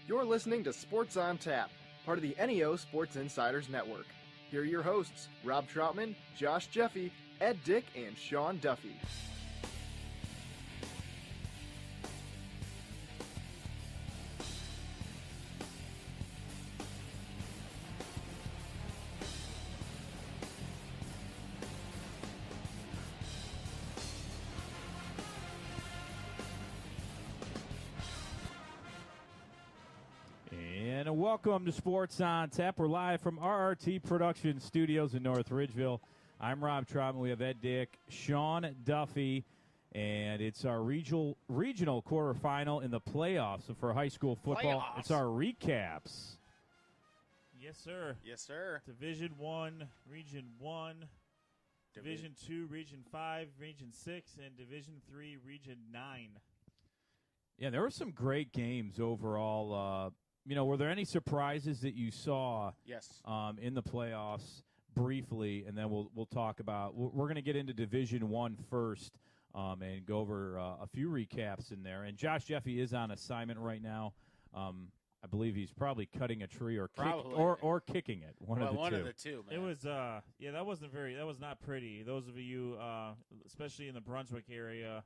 You're listening to Sports on Tap, part of the NEO Sports Insiders Network. Here are your hosts, Rob Troutman, Josh Jeffy, Ed Dick, and Sean Duffy. And welcome to Sports on Tap. We're live from RRT Production Studios in North Ridgeville. I'm Rob Troutman. We have Ed Dick, Sean Duffy, and it's our regional quarterfinal in the playoffs for high school football. It's our recaps. Yes, sir. Yes, sir. Division 1, Region 1, Division 2, Region 5, Region 6, and Division 3, Region 9. Yeah, there were some great games overall. Were there any surprises that you saw? Yes. In the playoffs briefly, and then we'll talk about. We're going to get into Division 1 first, and go over a few recaps in there. And Josh Jeffy is on assignment right now. I believe he's probably cutting a tree or kicking it. One of the two. Man. It was that was not pretty. Those of you, especially in the Brunswick area.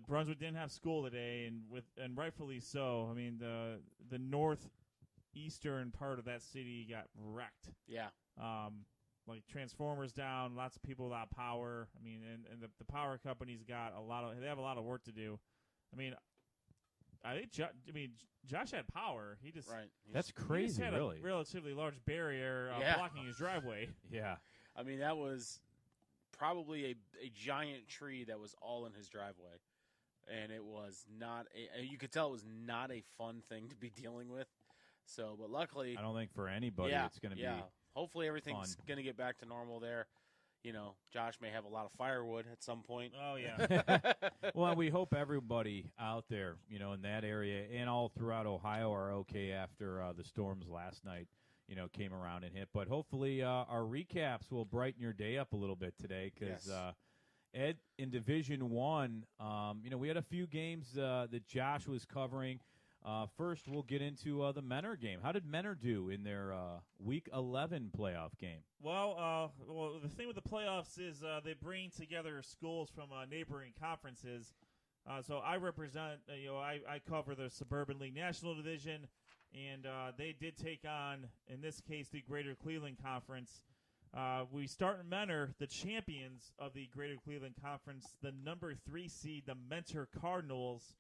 Brunswick didn't have school today, and rightfully so. I mean, the northeastern part of that city got wrecked. Yeah. Like transformers down, lots of people without power. I mean, and the power companies got they have a lot of work to do. I mean, Josh had power. He just right. That's crazy. He just had really, a relatively large barrier blocking his driveway. Yeah. I mean, that was probably a giant tree that was all in his driveway, and it was not you could tell it was not a fun thing to be dealing with. So, but luckily, I don't think for anybody it's going to be. Hopefully, everything's going to get back to normal there. Josh may have a lot of firewood at some point. Oh yeah. Well, we hope everybody out there, in that area and all throughout Ohio are okay after the storms last night. Came around and hit. But hopefully our recaps will brighten your day up a little bit today because, yes. Ed, in Division 1, we had a few games that Josh was covering. First, we'll get into the Menor game. How did Menor do in their Week 11 playoff game? Well, the thing with the playoffs is they bring together schools from neighboring conferences. So I represent, I cover the Suburban League National Division, and they did take on, in this case, the Greater Cleveland Conference. We start in Menor, the champions of the Greater Cleveland Conference, the number 3 seed, the Mentor Cardinals.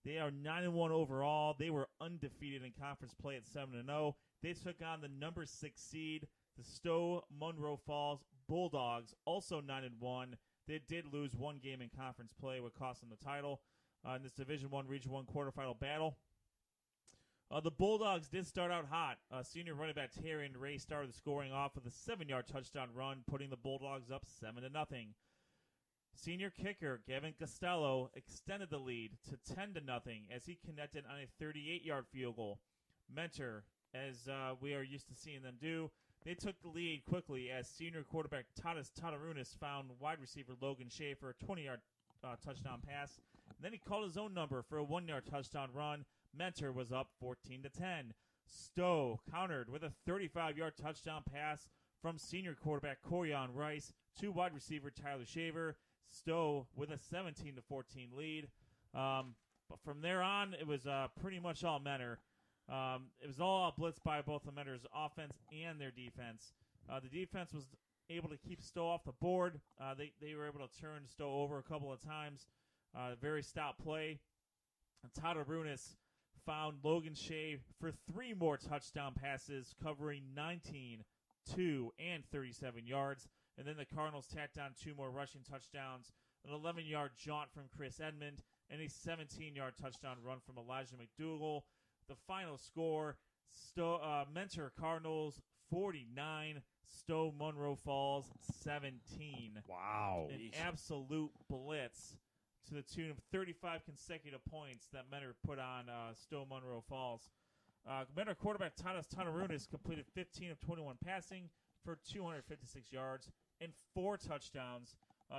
They are 9-1 overall. They were undefeated in conference play at 7-0. They took on the number 6 seed, the Stowe Munro Falls Bulldogs, also 9-1. They did lose one game in conference play, what cost them the title in this Division 1, Region 1 quarterfinal battle. The Bulldogs did start out hot. Senior running back Terry and Ray started the scoring off with a 7-yard touchdown run, putting the Bulldogs up 7-0. Senior kicker Gavin Costello extended the lead to 10-0 as he connected on a 38-yard field goal. Mentor, as we are used to seeing them do, they took the lead quickly as senior quarterback Tadas Tatarunas found wide receiver Logan Shea for a 20-yard touchdown pass. And then he called his own number for a 1-yard touchdown run. Mentor was up 14-10. Stowe countered with a 35-yard touchdown pass from senior quarterback Corian Rice to wide receiver Tyler Shaver. Stowe with a 17-14 lead. But from there on, it was pretty much all Menor. It was all blitzed by both the Menor's offense and their defense. The defense was able to keep Stowe off the board. They were able to turn Stowe over a couple of times. Very stout play. Tatarunas found Logan Shea for 3 more touchdown passes, covering 19, 2, and 37 yards. And then the Cardinals tacked on 2 more rushing touchdowns, an 11-yard jaunt from Chris Edmond, and a 17-yard touchdown run from Elijah McDougall. The final score, Mentor Cardinals 49, Stowe Munro Falls 17. Wow. An absolute blitz to the tune of 35 consecutive points that Mentor put on Stowe Munro Falls. Mentor quarterback Tadas Tatarunas completed 15 of 21 passing for 256 yards and 4 touchdowns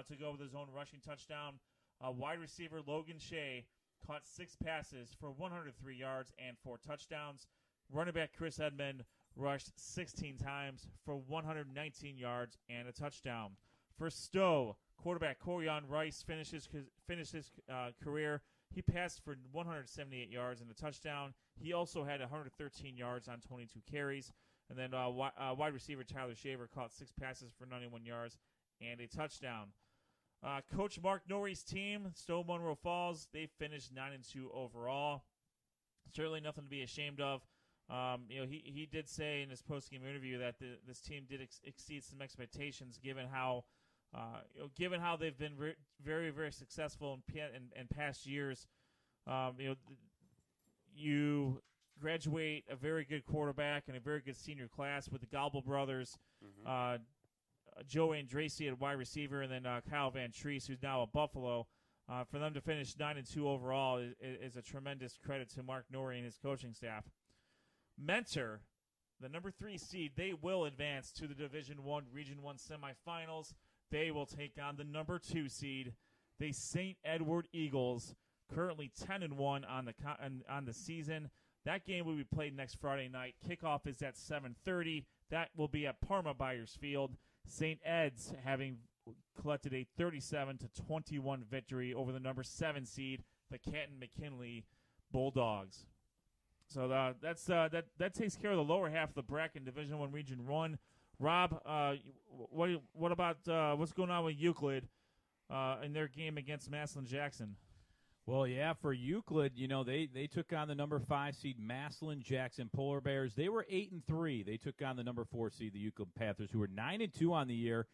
to go with his own rushing touchdown. Wide receiver Logan Shea caught 6 passes for 103 yards and 4 touchdowns. Running back Chris Edmond rushed 16 times for 119 yards and a touchdown. For Stowe, quarterback Corian Rice finished his career. He passed for 178 yards and a touchdown. He also had 113 yards on 22 carries. And then wide receiver Tyler Shaver caught 6 passes for 91 yards and a touchdown. Coach Mark Norrie's team, Stowe Munro Falls, they finished 9-2 overall. Certainly nothing to be ashamed of. He did say in his post-game interview that this team did exceed some expectations, given how they've been very, very successful in past years. You graduate a very good quarterback and a very good senior class with the Gobble brothers, Joe Andraci at wide receiver, and then Kyle Van Treese, who's now at Buffalo. For them to finish 9-2 overall is a tremendous credit to Mark Norrie and his coaching staff. Mentor, the number 3 seed, they will advance to the Division I Region 1 semifinals. They will take on the number 2 seed, the St. Edward Eagles, currently 10-1 on the season. That game will be played next Friday night. Kickoff is at 7:30. That will be at Parma Byers Field. St. Ed's having collected a 37-21 victory over the number 7 seed, the Canton McKinley Bulldogs. So that takes care of the lower half of the bracket, Division I Region 1. Rob, what about what's going on with Euclid in their game against Massillon Jackson? Well, yeah, for Euclid, they took on the number 5 seed Massillon Jackson Polar Bears. They were 8-3. They took on the number 4 seed, the Euclid Panthers, who were 9-2 on the year.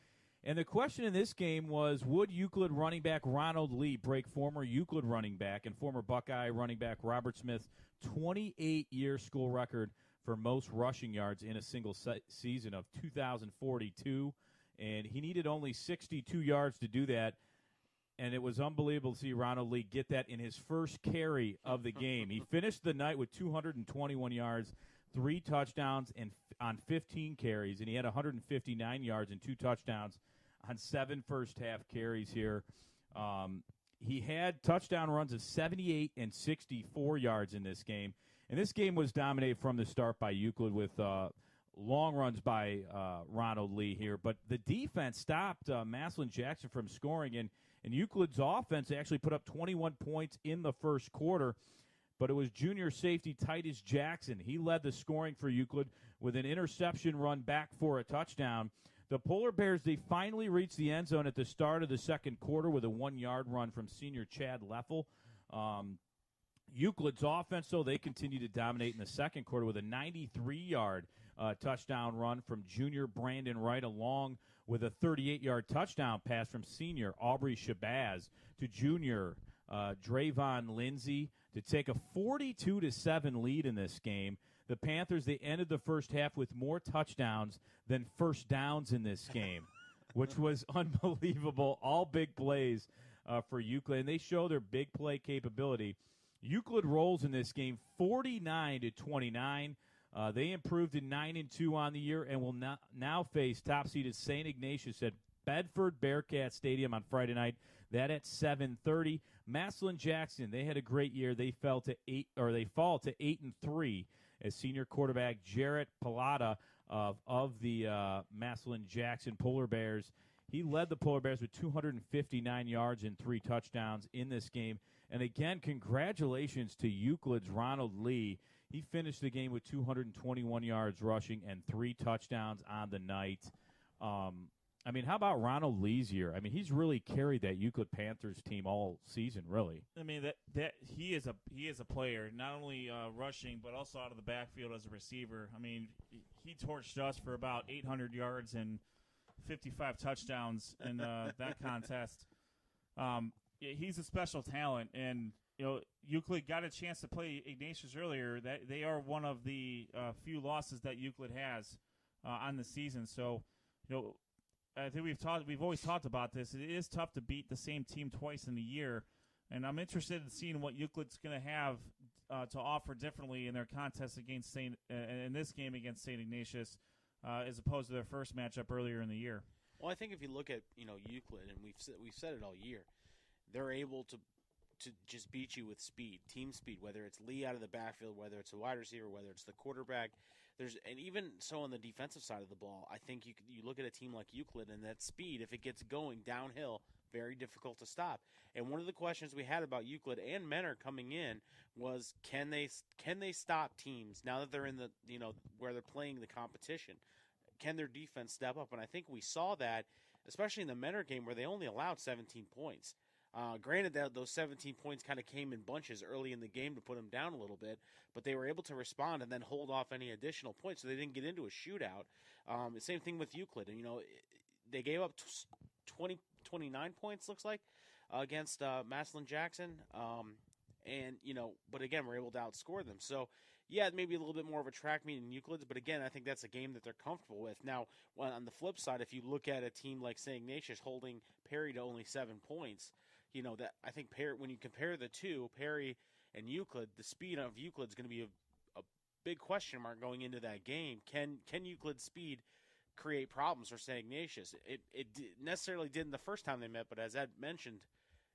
And the question in this game was, would Euclid running back Ronald Lee break former Euclid running back and former Buckeye running back Robert Smith's 28-year school record for most rushing yards in a single season of 2,042? And he needed only 62 yards to do that. And it was unbelievable to see Ronald Lee get that in his first carry of the game. He finished the night with 221 yards, 3 touchdowns on 15 carries, and he had 159 yards and 2 touchdowns on 7 first-half carries here. He had touchdown runs of 78 and 64 yards in this game. And this game was dominated from the start by Euclid with long runs by Ronald Lee here. But the defense stopped Massillon Jackson from scoring, and Euclid's offense actually put up 21 points in the first quarter. But it was junior safety Titus Jackson. He led the scoring for Euclid with an interception run back for a touchdown. The Polar Bears, they finally reached the end zone at the start of the second quarter with a 1-yard run from senior Chad Leffel. Euclid's offense, though, they continued to dominate in the second quarter with a 93-yard touchdown run from junior Brandon Wright, along with a 38-yard touchdown pass from senior Aubrey Shabazz to junior Drayvon Lindsay to take a 42-7 lead in this game. The Panthers, they ended the first half with more touchdowns than first downs in this game, which was unbelievable. All big plays for Euclid, and they show their big play capability. Euclid rolls in this game 49-29. They improved to 9-2 on the year and will now face top-seeded St. Ignatius at Bedford Bearcat Stadium on Friday night. That at 7:30. Massillon Jackson, they had a great year. They fall to 8-3 as senior quarterback Jarrett Pallotta of the Massillon Jackson Polar Bears. He led the Polar Bears with 259 yards and 3 touchdowns in this game. And again, congratulations to Euclid's Ronald Lee. He finished the game with 221 yards rushing and 3 touchdowns on the night. How about Ronald Lee's year? He's really carried that Euclid Panthers team all season, really. That he is a player, not only rushing but also out of the backfield as a receiver. He torched us for about 800 yards and 55 touchdowns in that contest. He's a special talent, and Euclid got a chance to play Ignatius earlier. That they are one of the few losses that Euclid has on the season. So, I think we've always talked about this. It is tough to beat the same team twice in a year, and I'm interested in seeing what Euclid's going to have to offer differently in their contest against in this game against St. Ignatius, as opposed to their first matchup earlier in the year. Well, I think if you look at Euclid, and we've said it all year, they're able to to just beat you with speed, team speed, whether it's Lee out of the backfield, whether it's a wide receiver, whether it's the quarterback. And even so on the defensive side of the ball, I think you look at a team like Euclid and that speed, if it gets going downhill, very difficult to stop. And one of the questions we had about Euclid and Menor coming in was, can they stop teams now that they're in the, where they're playing the competition? Can their defense step up? And I think we saw that, especially in the Menor game where they only allowed 17 points. Granted that those 17 points kind of came in bunches early in the game to put them down a little bit, but they were able to respond and then hold off any additional points, so they didn't get into a shootout. The same thing with Euclid. And, they gave up 29 points, looks like, against Massillon Jackson. But again, we're able to outscore them. So, yeah, maybe a little bit more of a track meet in Euclid's, but again, I think that's a game that they're comfortable with. Now, on the flip side, if you look at a team like St Ignatius holding Perry to only 7 points, that I think when you compare the two, Perry and Euclid, the speed of Euclid is going to be a big question mark going into that game. Can Euclid's speed create problems for St Ignatius? It necessarily didn't the first time they met, but as Ed mentioned,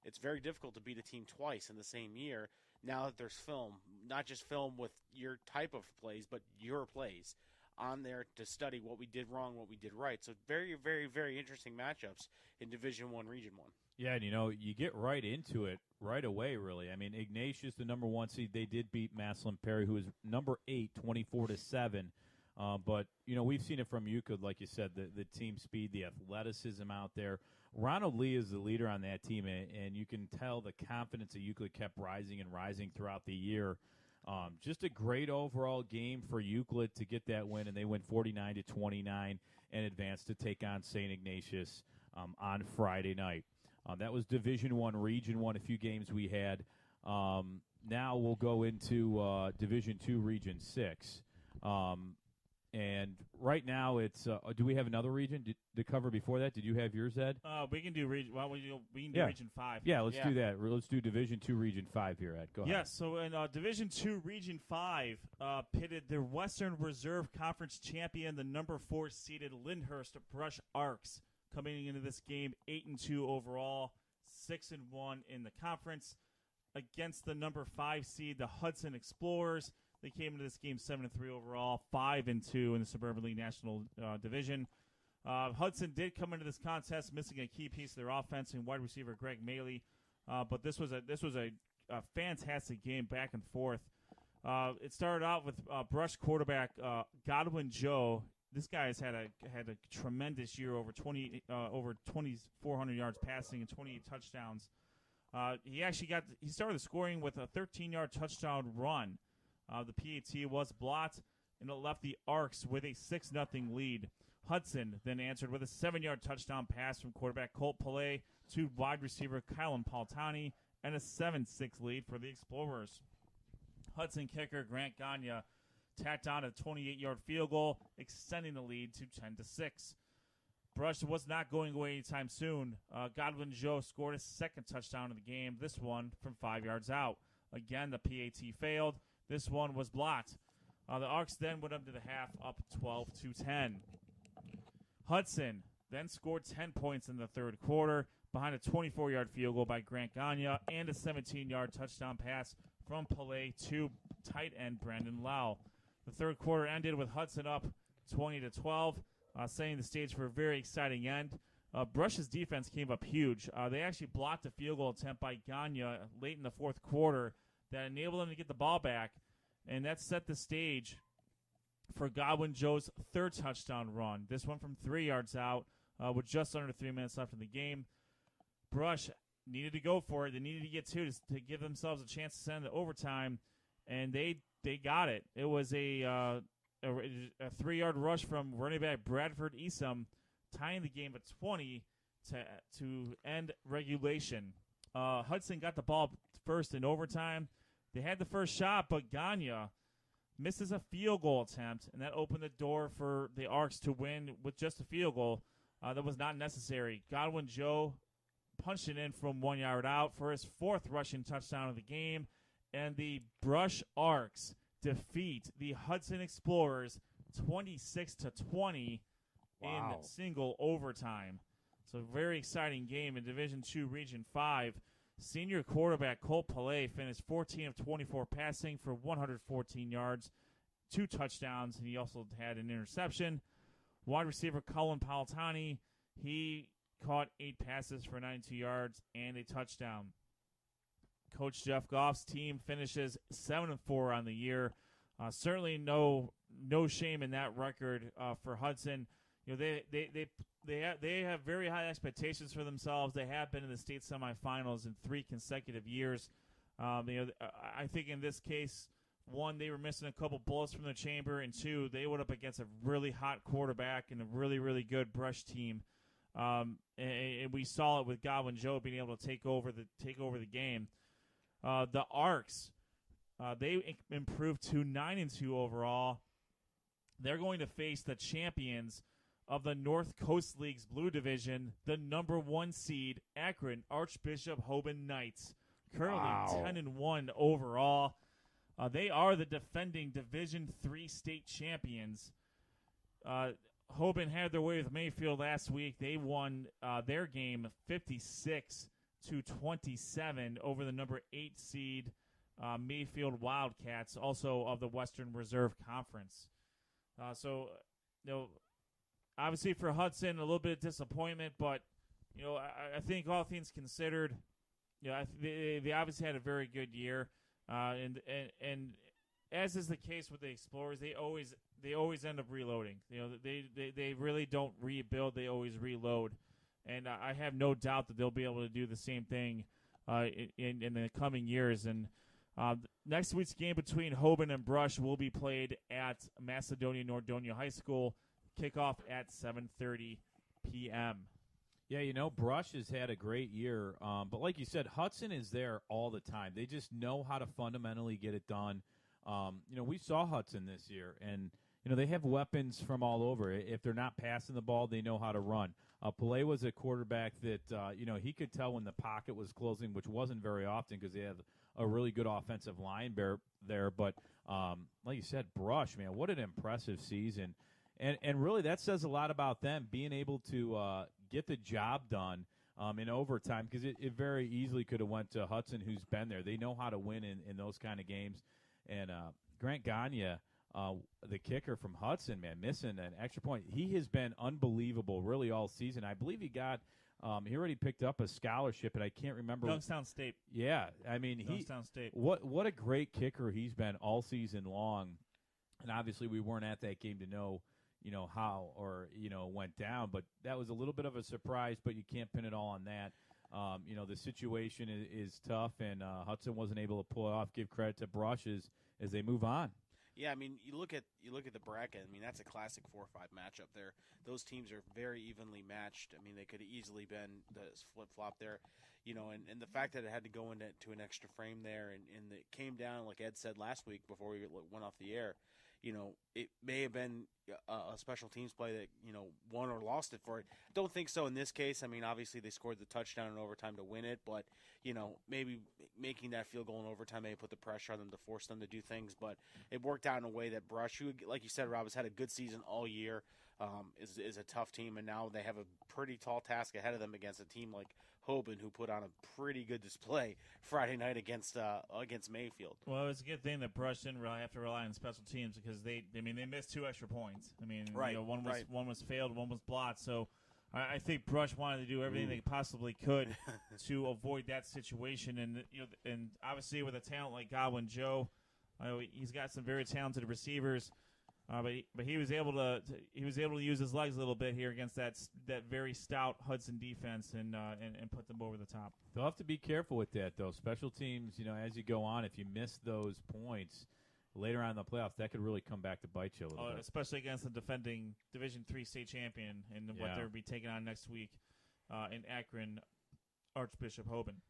it's very difficult to beat a team twice in the same year. Now that there's film, not just film with your type of plays, but your plays on there to study what we did wrong, what we did right. So very, very, very interesting matchups in Division I, Region 1. Yeah, and you get right into it right away, really. I mean, Ignatius, the number 1 seed, they did beat Massillon Perry, who is number 8, 24-7. But, we've seen it from Euclid, like you said, the team speed, the athleticism out there. Ronald Lee is the leader on that team, and you can tell the confidence of Euclid kept rising and rising throughout the year. Just a great overall game for Euclid to get that win, and they went 49-29 and advanced to take on St. Ignatius on Friday night. That was Division I, Region 1, a few games we had. Now we'll go into Division II, Region 6. And right now it's do we have another region to cover before that? Did you have yours, Ed? We can do region. Well, we can do Region 5. Yeah, let's do that. Let's do Division II, Region 5 here, Ed. Go ahead. Yes. So in Division II, Region 5, pitted the Western Reserve Conference champion, the number 4 seeded Lyndhurst Brush Arcs, coming into this game 8-2 overall, 6-1 in the conference, against the number 5 seed, the Hudson Explorers. They came into this game 7-3 overall, 5-2 in the Suburban League National Division. Hudson did come into this contest missing a key piece of their offense in wide receiver Greg Maley, but this was a fantastic game, back and forth. It started out with Brush quarterback Godwin Joe. This guy has had a tremendous year, over 2,400 yards passing and 28 touchdowns. He started the scoring with a 13-yard touchdown run. The PAT was blocked, and it left the Arcs with a 6-0 lead. Hudson then answered with a 7-yard touchdown pass from quarterback Colt Pillay to wide receiver Kylan Paltani, and a 7-6 lead for the Explorers. Hudson kicker Grant Gagne tacked on a 28-yard field goal, extending the lead to 10-6. Brush was not going away anytime soon. Godwin Joe scored his second touchdown of the game, this one from 5 yards out. Again, the PAT failed. This one was blocked. The Arcs then went up to the half, up 12-10. Hudson then scored 10 points in the third quarter behind a 24-yard field goal by Grant Gagne and a 17-yard touchdown pass from Pillay to tight end Brandon Lau. The third quarter ended with Hudson up 20-12, setting the stage for a very exciting end. Brush's defense came up huge. They actually blocked a field goal attempt by Gagne late in the fourth quarter that enabled them to get the ball back, and that set the stage for Godwin Joe's third touchdown run. This one from 3 yards out with just under 3 minutes left in the game. Brush needed to go for it. They needed to get two to give themselves a chance to send it to overtime, and they got it. It was a 3-yard rush from running back Bradford Esom, tying the game at 20 to end regulation. Hudson got the ball first in overtime. They had the first shot, but Gagne misses a field goal attempt, and that opened the door for the Arcs to win with just a field goal. That was not necessary. Godwin Joe punched it in from 1 yard out for his fourth rushing touchdown of the game, and the Brush Arcs defeat the Hudson Explorers 26-20 in single overtime. So very exciting game in Division II, Region 5. Senior quarterback Colt Pelé finished 14 of 24 passing for 114 yards, 2 touchdowns, and he also had an interception. Wide receiver Cullen Palatani, he caught 8 passes for 92 yards and a touchdown. Coach Jeff Goff's team finishes 7-4 on the year. Certainly no shame in that record for Hudson. You know, they have very high expectations for themselves. They have been in the state semifinals in 3 consecutive years. I think in this case, 1, they were missing a couple bullets from the chamber, and 2, they went up against a really hot quarterback and a really, really good Brush team. And we saw it with Godwin Joe being able to take over the game. The Arcs, they improved to 9-2 overall. They're going to face the champions of the North Coast League's Blue Division, the number 1 seed, Akron Archbishop Hoban Knights, currently 10-1 overall. They are the defending Division III state champions. Hoban had their way with Mayfield last week. They won their game 56-27 over the number 8 seed Mayfield Wildcats, also of the Western Reserve Conference. Obviously for Hudson, a little bit of disappointment, but I think all things considered, they obviously had a very good year, and as is the case with the Explorers, they always end up reloading. They really don't rebuild; they always reload, and I have no doubt that they'll be able to do the same thing in the coming years. And next week's game between Hoban and Brush will be played at Macedonia-Nordonia High School. Kickoff at 7:30 p.m. Yeah, Brush has had a great year, but like you said, Hudson is there all the time. They just know how to fundamentally get it done. We saw Hudson this year, and they have weapons from all over. If they're not passing the ball, they know how to run. Pelé was a quarterback that he could tell when the pocket was closing, which wasn't very often because they have a really good offensive line there. But like you said, Brush, man, what an impressive season. And really, that says a lot about them being able to get the job done in overtime, because it very easily could have went to Hudson, who's been there. They know how to win in those kind of games. And Grant Gagne, the kicker from Hudson, man, missing an extra point. He has been unbelievable really all season. I believe he got he already picked up a scholarship, and I can't remember. Youngstown State. Yeah, I mean, Youngstown State. What a great kicker he's been all season long. And obviously we weren't at that game to know how or, went down. But that was a little bit of a surprise, but you can't pin it all on that. The situation is tough, and Hudson wasn't able to pull it off. Give credit to Brush as they move on. Yeah, I mean, you look at the bracket. I mean, that's a classic 4-5 matchup there. Those teams are very evenly matched. I mean, they could have easily been the flip-flop there. And the fact that it had to go into an extra frame there and it came down, like Ed said last week before we went off the air, it may have been a special teams play that, won or lost it for it. Don't think so in this case. I mean, obviously they scored the touchdown in overtime to win it, but, maybe making that field goal in overtime may put the pressure on them to force them to do things. But it worked out in a way that Brush, who, like you said, Rob, has had a good season all year, is a tough team, and now they have a pretty tall task ahead of them against a team like Hoban, who put on a pretty good display Friday night against Mayfield. Well, it's a good thing that Brush didn't really have to rely on special teams, because they missed 2 extra points. I mean, right, one was failed, one was blocked. So I think Brush wanted to do everything they possibly could to avoid that situation. And obviously with a talent like Godwin Joe, he's got some very talented receivers. But he was able to use his legs a little bit here against that very stout Hudson defense and put them over the top. They'll have to be careful with that, though. Special teams, as you go on, if you miss those points later on in the playoffs, that could really come back to bite you a little bit. Especially against the defending Division III state champion and what they'll be taking on next week in Akron, Archbishop Hoban.